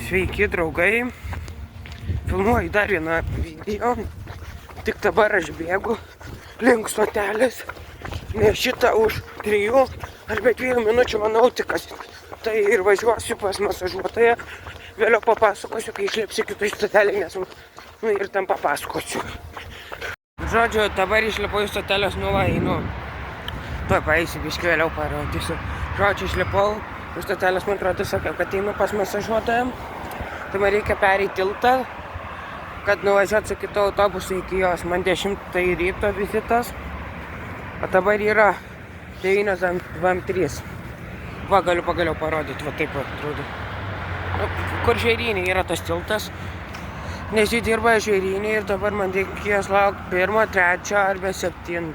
Sveiki draugai, filmuoju dar vieną video, tik dabar aš bėgu link stotelės, nes šitą už 3 arba 2 minučių manau tikas. Tai ir važiuosiu pas masažuotoją, vėliau papasakosiu, kai išlipsiu kitoj stotelė, nes ir tam papasakosiu. Žodžiu, dabar išlipau į stotelės, einu, tuoj paeisiu, biškį vėliau parodysiu. Žodžiu, išlipau iš stotelės, man atrodo, sakiau, kad einu pas masažuotoją. Tai man reikia pereiti tiltą, kad nuvažiuoti su kitu autobusu iki jos. Man 10 ryto vizitas, o dabar yra 9:23. Va, galiu pagaliau parodyti, va taip atrodo. Kur Žvėrynė yra tas tiltas, nes jį dirba Žvėrynė ir dabar man reikės laukti 1, 3 arba 7.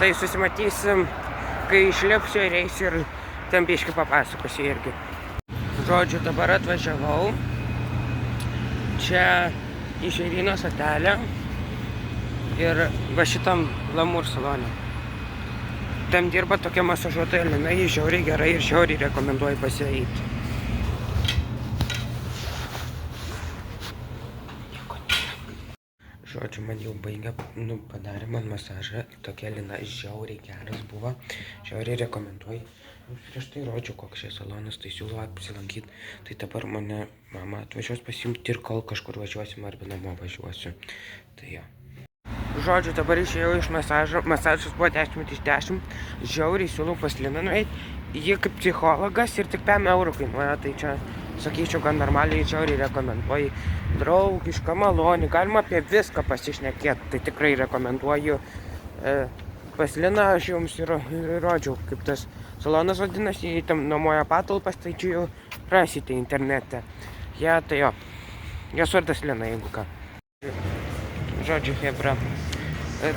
Tai susimatysim, kai išlipsiu ir eisiu ir ten biškį papasakosiu irgi. Žodžiu, dabar atvažiavau čia į Žvėryno stotelę ir va šitam Glamour salone. Ten dirba tokia masažuotoja Lina, ji žiauriai gerai ir žiauriai rekomenduoju pas ją eiti. Žodžiu, man jau baigė, padarė man masažą, tokia Lina žiauriai geras buvo, žiauriai rekomenduoju. Prieš tai rodžiau, koks šis salonas, tai siūlau apsilankyti. Tai dabar mane mama atvažiuos pasiimti ir kol kažkur važiuosim arba namo važiuosiu. Tai jo. Žodžiu, dabar išėjau iš masažo, masažas buvo 10 iš 10. Žiauriai siūlau pas Liną nueiti. Ji kaip psichologas ir tik 5 eurų kainuoja, tai čia, sakyčiau, gan normaliai žiauriai rekomenduoju. Draugiška, maloni, galima apie viską pasišnekėti, tai tikrai rekomenduoju. Pas Liną aš jums ir rodžiau, kaip tas salonas vadinasi, jį tam nuomoja patalpas, tai čia jau rasite internete. Ja, tai jo, jos vardas Lina, jeigu ką. Žodžiu, hebra.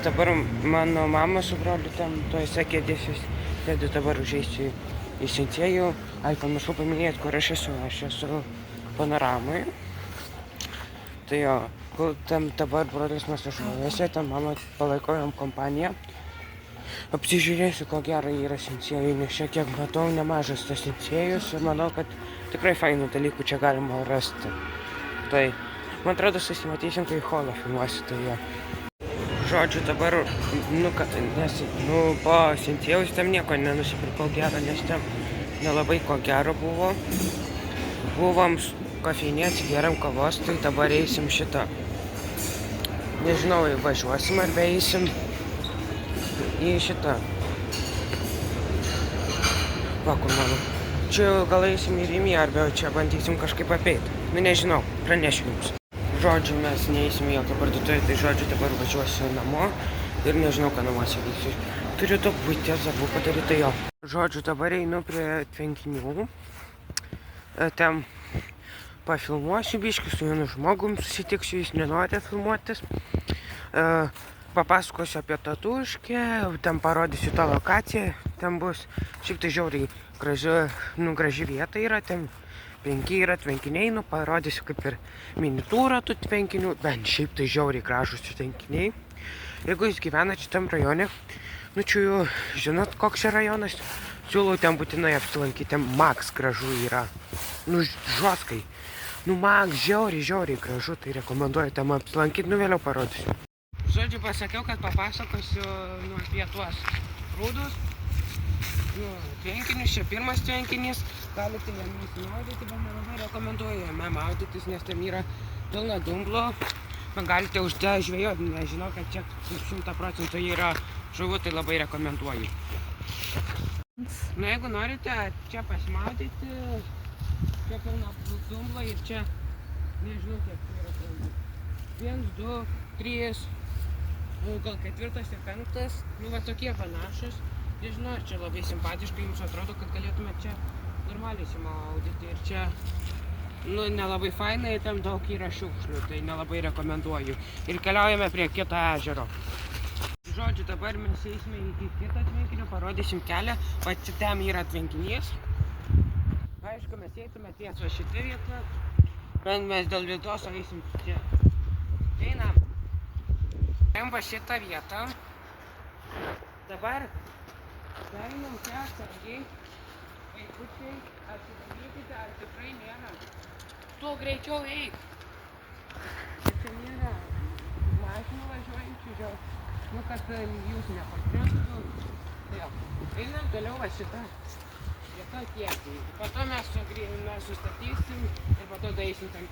Dabar mano mama su broliu tam tuose kėdėse sėdi, dabar užeisiu į Sensėjų. Ai, pamiršau paminėti, kur aš esu Panoramoje. Tai jo, tam dabar brolis masažuojasi, tam mama palaiko jam kompaniją. Apsižiūrėsiu, ko gero yra Sensėjų, nes šiek tiek matau nemažas tas Sensėjus ir manau, kad tikrai fainų dalykų čia galima rasti. Tai, man atrodo, susimatysim, kai holą filmuosiu, tai jo. Žodžiu, dabar, po Sensėjus tam nieko nenusipirkau gero, nes ten nelabai ko gero buvo. Buvom kofeinė, atsigėrėm kavos, tai dabar eisim šitą. Nežinau, važiuosim arba eisim į šitą. Va, kur mano. Čia gal eisim į Rimi, arba čia bandysim kažkaip apeiti. Nežinau, pranešiu jums. Žodžiu, mes neeisim į jokią parduotuvę, tai žodžiu, dabar važiuosiu namo ir nežinau, ką namuose vyksiu. Turiu daug buities darbų padaryti, jo. Žodžiu, dabar einu prie tvenkinių. Ten pafilmuosiu biškį, su vienu žmogum susitiksiu, jis nenori filmuotis. Papasakosiu apie Tatuškę, ten parodysiu tą lokaciją, ten bus šiaip tai žiauriai graži vieta yra, ten 5 yra tvenkiniai, parodysiu kaip ir minitūrą tų tvenkinių, bent šiaip tai žiauriai gražus tvenkiniai. Jeigu jūs gyvenate šitam rajone, čia jau žinot, koks čia rajonas, siūlau ten būtinai apsilankyti, ten Max gražu yra, žoskai, Max žiauriai gražu, tai rekomenduoju tam apsilankyti, vėliau parodysiu. Žodžiu, pasakiau, kad papasakosiu apie tuos prūdus, tvenkinius, čia pirmas tvenkinys, galite jame įsimaudyti, bet nelabai rekomenduoju jame maudytis, nes ten yra pilna dumblo, galite žvejoti, nežinau, kad čia 100% yra žuvų, tai labai rekomenduoju. Jeigu norite čia pasimaudyti, čia pilna dumblo ir čia, nežinau, kiek tai yra pilna. 1, 2, 3, gal 4 ir 5, va tokie panašus. Nežinau, čia labai simpatiškai, jums atrodo, kad galėtumėte čia normaliai įsimaudyti ir čia, nelabai fainai, tam daug yra šiukšlių, tai nelabai rekomenduoju. Ir keliaujame prie kito ežero. Žodžiu, dabar mes eisime į kitą tvenkinį, parodysim kelią, va ten yra tvenkinys. Aišku, mes eitume ties va šitą vietą, bet mes dėl vietos eisim čia. Einam. Einam va šitą vietą. Dabar einam čia atsargiai. Vaikučiai, atsidarykite, tikrai nėra. Tu greičiau eik. Čia nėra mašinų važiuojančių jau. Nu, kad jūs nepatrenktų. Tai jau. Einam toliau va šitą. Vieta tiesiai. Po to mes sustatysim ir po to daeisim tam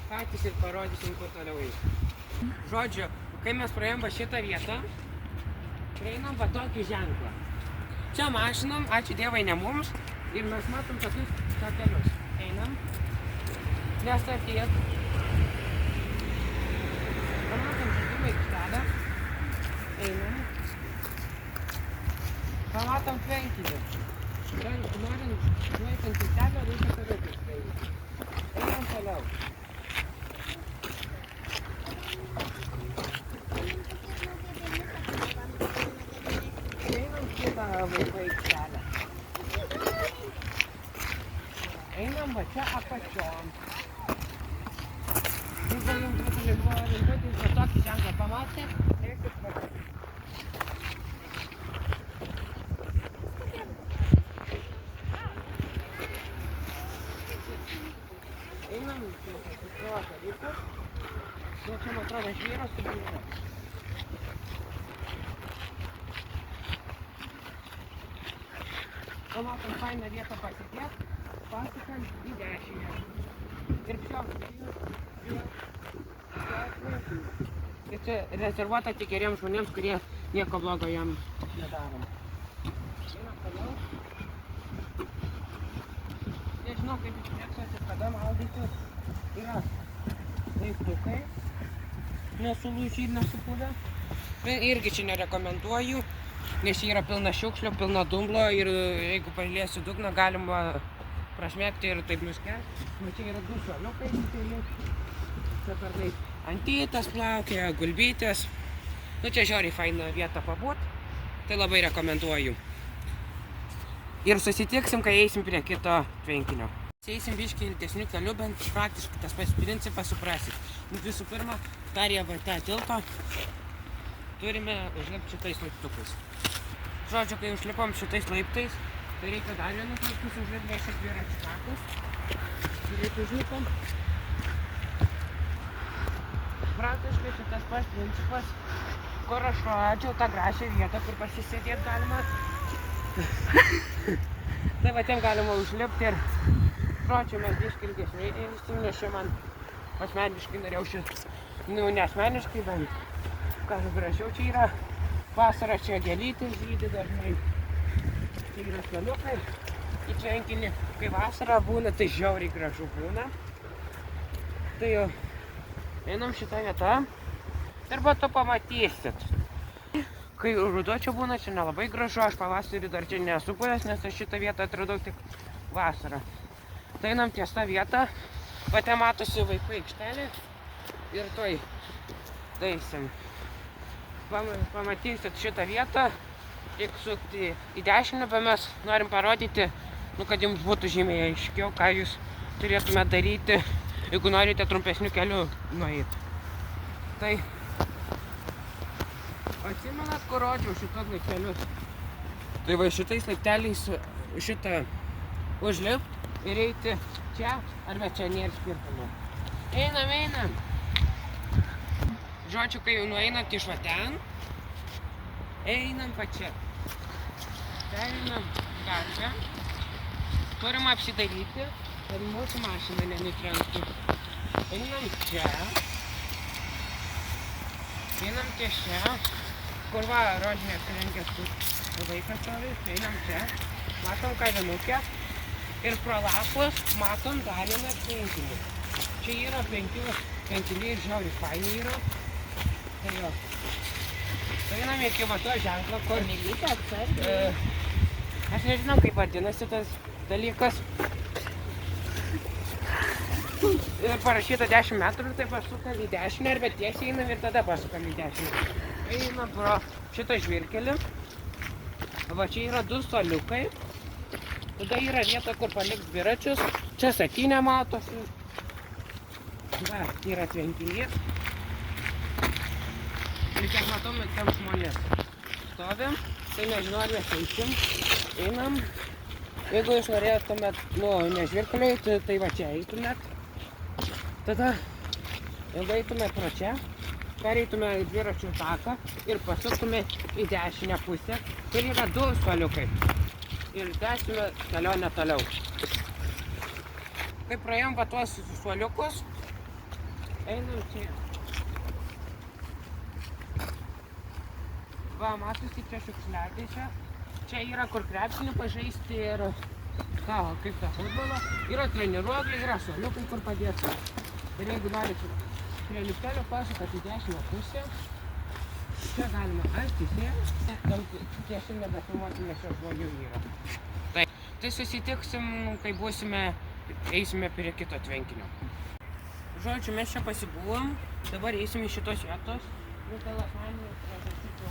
patys ir parodysim, kur toliau eiti. Žodžiu, kai mes praėjom va šitą vietą, prieinam va tokį ženklą. Čia mašinom, ačiū Dievai, ne mums, ir mes matom tokius takelius. Einam, nestatyt. Pamatom žaidimą aikštelę. Einam. Pamatom tvenkinį. Norint nueiti ant tiltelio, reikia toliau eiti. Einam toliau. Einam kitą vaikų aikštelę. Einam va čia apačion. Jeigu jums būtų lengva orientuotis, va tokį ženklą pamatė, eikit va. Einam tuo dalyku. Nu, čia, man atrodo, žvyras ir žvyras. Pamatom fainą vietą pasidėt, pasukam į dešinę. Ir čia rezervuota tik geriems žmonėms, kurie nieko blogo jam nedarom. Einam toliau. Nežinau, kaip išmėgsiuosi, kada maudytis. Yra laiptukai, nesulūžę ir nesupuvę. Irgi čia nerekomenduoju, nes čia yra pilna šiukšlių, pilna dumblo ir jeigu paliesi dugną, galima prašmėgti ir taip nuskelti. Čia yra du suoliukai dideli. Čia per taip antytas plaukioja, gulbytės. Nu čia žiauriai faina vieta pabūt, tai labai rekomenduoju. Ir susitiksim, kai eisim prie kito tvenkinio. Eisim biškį ilgesniu keliu, bent praktiškai tas pats principas suprasit. Visų pirma, dar jie va tą tiltą turime užlipti šitais laiptukais. Žodžiu, kai užlipom šitais laiptais, tai reikia dar vienus laiptus užlipti šiek dviračių takus. Reikia užlipom. Praktiškai šitas pats principas, kur aš rodžiau tą gražią vietą, kur pasisėdėt galima. Tai va ten galima užlipti ir žodžiu, mes biškį ilgesniai eisim, nes čia man asmeniškai norėjau šit, nu ne asmeniškai, bet ką gražiau čia yra. Vasarą čia gėlytės žydi dažnai. Čia yra keliukai į tvenkinį. Kai vasara būna, tai žiauriai gražu būna. Tai jau einam šitą vietą ir po to pamatysit. Kai ruduo čia būna, čia nelabai gražu, aš pavasarį dar čia nesu buvęs, nes aš šitą vietą atradau tik vasarą. Tai einam ties tą vietą, va ten matosi vaikų aikštelė ir toj daisim. Pamatysit šitą vietą, reikia sukti į dešinę, bet mes norim parodyti, nu, kad jums būtų žymiai aiškiau, ką jūs turėtumėte daryti, jeigu norite trumpesnių kelių nueiti. Tai atsimenat, kur rodžiau šitos laiptelius? Tai va šitais laipteliais šitą užlipt ir eiti čia, arba čia nėra skirtumo. Einam, einam. Žodžiu, kai jau nueinat iš va ten, einam pa čia. Pereinam gatvę. Turim apsidaryti, kad mūsų mašina nenutrenktų. Einam čia. Einam ties čia, kur va rožinė apsirengęs su vaikas stovi. Einam čia. Matom kavinukę. Ir pro lapus matom dar vieną tvenkinį. Čia yra 5 tvenkiniai ir žiauriai faini yra. Tai jo. Tai einam iki va to ženklą, kur aš nežinau, kaip vadinasi tas dalykas. Ir parašyta 10 metrų, tai pasukam į dešinę, arba tiesiai einam ir tada pasukam į dešinę. Einam pro šitą žvyrkelį. Va čia yra 2 suoliukai. Tada yra vieta, kur palikt dviračius. Čia satinė matosi. Va, yra tvenkinys. Ir kiek matom, ten žmonės stovim. Tai nežinau, ar mes eisim. Einam. Jeigu jūs norėtumėt, ne žvyrkelio eiti, tai va čia eitumėt. Tada, jeigu eitumėt pro čia, pereitume į dviračių taką ir pasuktume į dešinę pusę. Ir yra 2 suoliukai. Ir tęsime kelionę toliau. Kai praėjom va tuos suoliukus, einam čia. Va, matosi čia šiukšliadėžė. Čia yra kur krepšinį pažaisti ir kaip tą futbolą. Yra treniruokliai, yra suoliukai, kur padėti. Ir jeigu norit prie liuptelio pasukati į dešinę pusę, čia galima atsisėsti. Tiesiog nebefilmuoti, nes čia žmonių yra. Tai susitiksim, kai eisime prie kito tvenkinio. Žodžiu, mes čia pasibuvom, dabar eisim iš šitos vietos. Dėl asmeninių priežasčių čia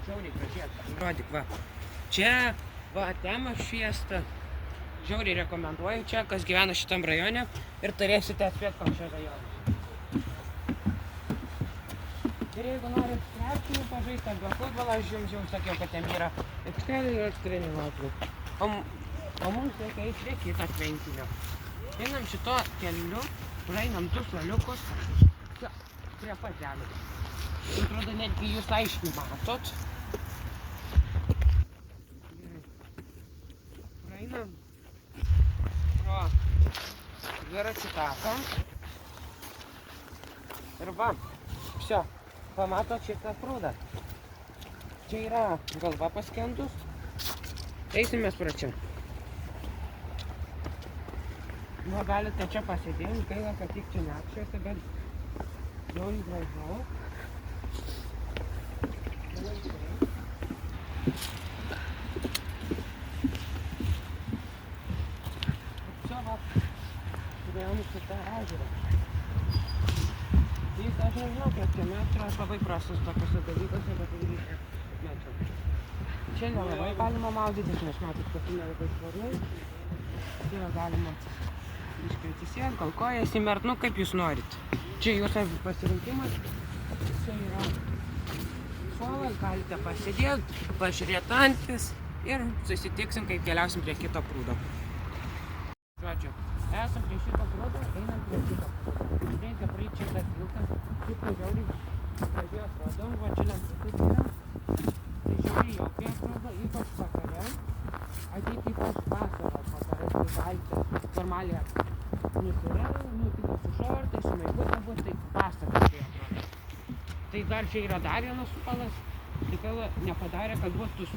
žiauriai gražiai. Rodyk, va. Čia, va, tema šviesta. Žiauriai rekomenduoju čia, kas gyvena šitam rajone ir turėsite atspėti, koks čia rajonas. Ir jeigu norit krepšinį pažaisti arba futbolą, aš jums jau sakiau, kad ten yra aikštelė ir treniruokliai. O mums reikia eiti prie kito tvenkinio. Einam šito keliu, praeinam 2 suoliukus. Prie pat žemės. Atrodo, netgi jūs aiškiai matot. Praeinam pro dviračių taką. Ir va, vsio, pamatot šitą prūdą. Čia yra galva paskendus. Eisimės pro čia. Nu, galite čia pasėdėti, gaila, kad tik čia neapšviesta, bet jau gražu. Čia va, turėjom šitą ežerą. Jis, aš nežinau, kiek čia metrų, aš labai prastas tokiuose dalykuose, bet tai reikia metrų. Čia nelabai galima maudytis, nes matot, kad tai nelabai švarnai. Čia galima iškritisėti, gal kojas įmert, kaip jūs norit. Čia jūsų pasirinkimas, čia yra suolas, galite pasėdėti, pažiūrėti antis ir susitiksim, kai keliausim prie kito prūdo. Žodžiu, esam prie šito prūdo, einam prie kito prūdo. Reikia praeiti šitą tiltą, kaip žiauriai gražiai atrodo, va čia lemputės yra. Tai žiauriai jaukiai atrodo, ypač vakare. Ateiti ypač vasaros vakare, tai galite normaliai nusirengti, su šortais, su maikutė būt, tai pasakiškai atrodo. Tai dar čia yra dar vienas suolas, tik nepadarė, kad būtų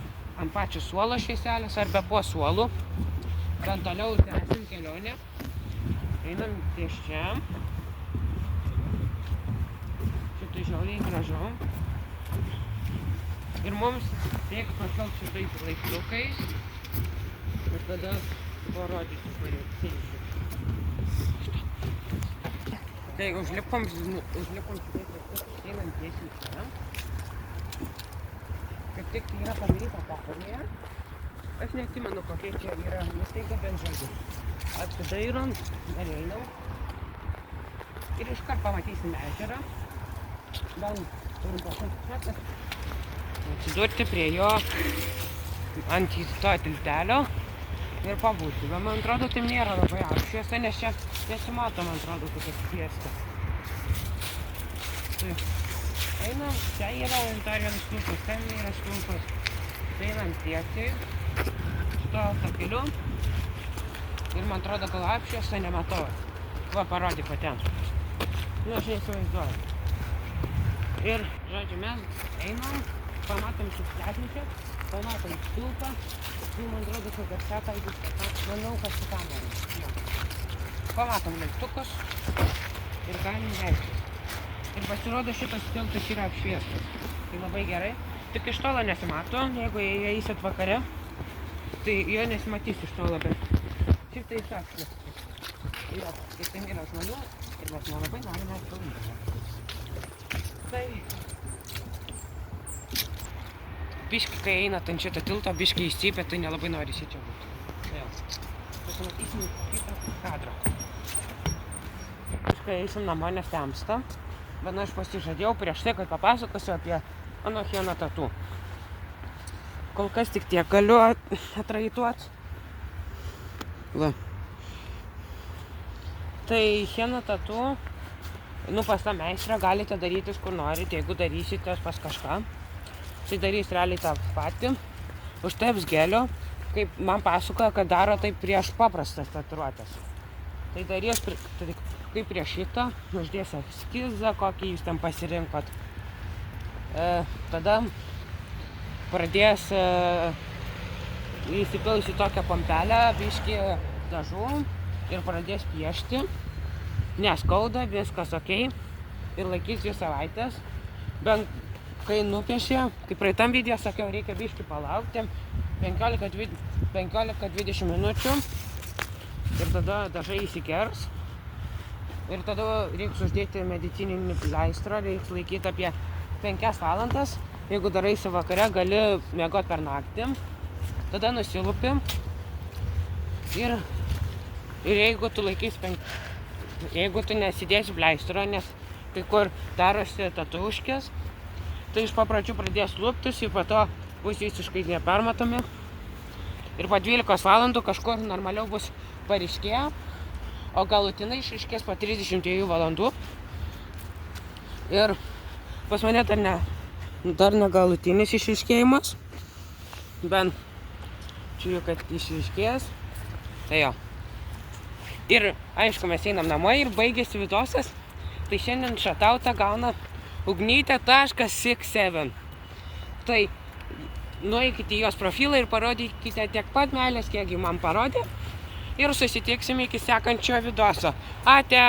ant pačio suolo švieselės ar be po suolų. Ten toliau tęsim kelionę, einam ties čia. Šitai žiauriai gražu. Ir mums reikia pašalt šitais laiptukais. Ir tada parodysiu, kur sėsiu. Tai užlipom šitais laiptukais, einam tiesiai čia. Kaip tik yra padaryta pakalnėje. Aš neatsimenu, kokie čia yra įstaiga bent žodžius. Atsidairom, dar einam. Ir iškart pamatysim ežerą. Bent turim pasakyti, atsidurti prie jo ant to tiltelio ir pabūti. Bet man atrodo, tai nėra labai apšviesta, nes čia nesimato, man atrodo, kokia šviesta. Einam, čia yra dar vienas stulpas, ten yra stulpas. Tai einam tiesiai, šito takeliu. Ir man atrodo, gal apšviesta nematau. Va, parodyk va ten. Nu, aš neįsivaizduoju. Ir, žodžiu, mes einam, pamatom šiukšliadėžę, pamatom stulpą. Ir man atrodo, kad garsiaką manau, kad su kamera. Pamatom laiptukus ir galim leistis. Ir pasirodo, šitas tiltas yra apšviestas. Tai labai gerai. Tik iš tolo nesimato, jeigu eisit vakare, tai jo nesimatys iš tolo, bet šiaip tai apšviestas. Ir ten yra žmonių ir mes nelabai norime atkalbėti. Tai biški, kai einat ant šitą tiltą, biški įsipė, tai nelabai norisi čia būti. Vėl. Pasimatysim kitą kadrą. Biškai eisim namo, nes temsta. Bet aš pasižadėjau prieš tai, kad papasakosiu apie mano Hena tatu. Kol kas tik tiek galiu atraituoti. Va. Tai šiandien tatu, pas tą meistrą galite darytis kur norite, jeigu darysitės pas kažką. Tai darys realiai tą patį, užteps gelio, kaip man pasakoja, kad daro tai prieš paprastas tatuiruotes. Tai darys kaip prieš šitą, uždės eskizą, kokį jūs ten pasirinkot. Tada pradės įsipils į tokią pompelę, biškį dažų ir pradės piešti. Neskauda, viskas okei. Ir laikys 2 savaitės. Bent kai nupiešė, kaip praeitam video sakiau, reikia biškį palaukti 15-20 minučių. Ir tada dažai įsikers. Ir tada reiks uždėti medicininį pleistrą, reiks laikyti apie 5 valandas. Jeigu daraisi vakare, gali miegoti per naktį. Tada nusilupi. Ir jeigu tu laikysi jeigu tu nesidėsi pleistro, nes kai kur darosi tatuiruškės, tai iš pradžių pradės luptis ir po to bus visiškai nepermatomi. Ir po 12 valandų kažkur normaliau bus paryškėję, o galutinai išryškės po 32 valandų. Ir pas mane dar ne galutinis išryškėjimas, bent žiūriu, kad išryškės. Tai jo. Ir aišku, mes einam namo ir baigėsi vidosas. Tai šiandien šatautą gauna Ugnytė.67. Tai nueikite į jos profilą ir parodykite tiek pat meilės, kiek ji man parodė. Ir susitiksime iki sekančio vidoso. Ate!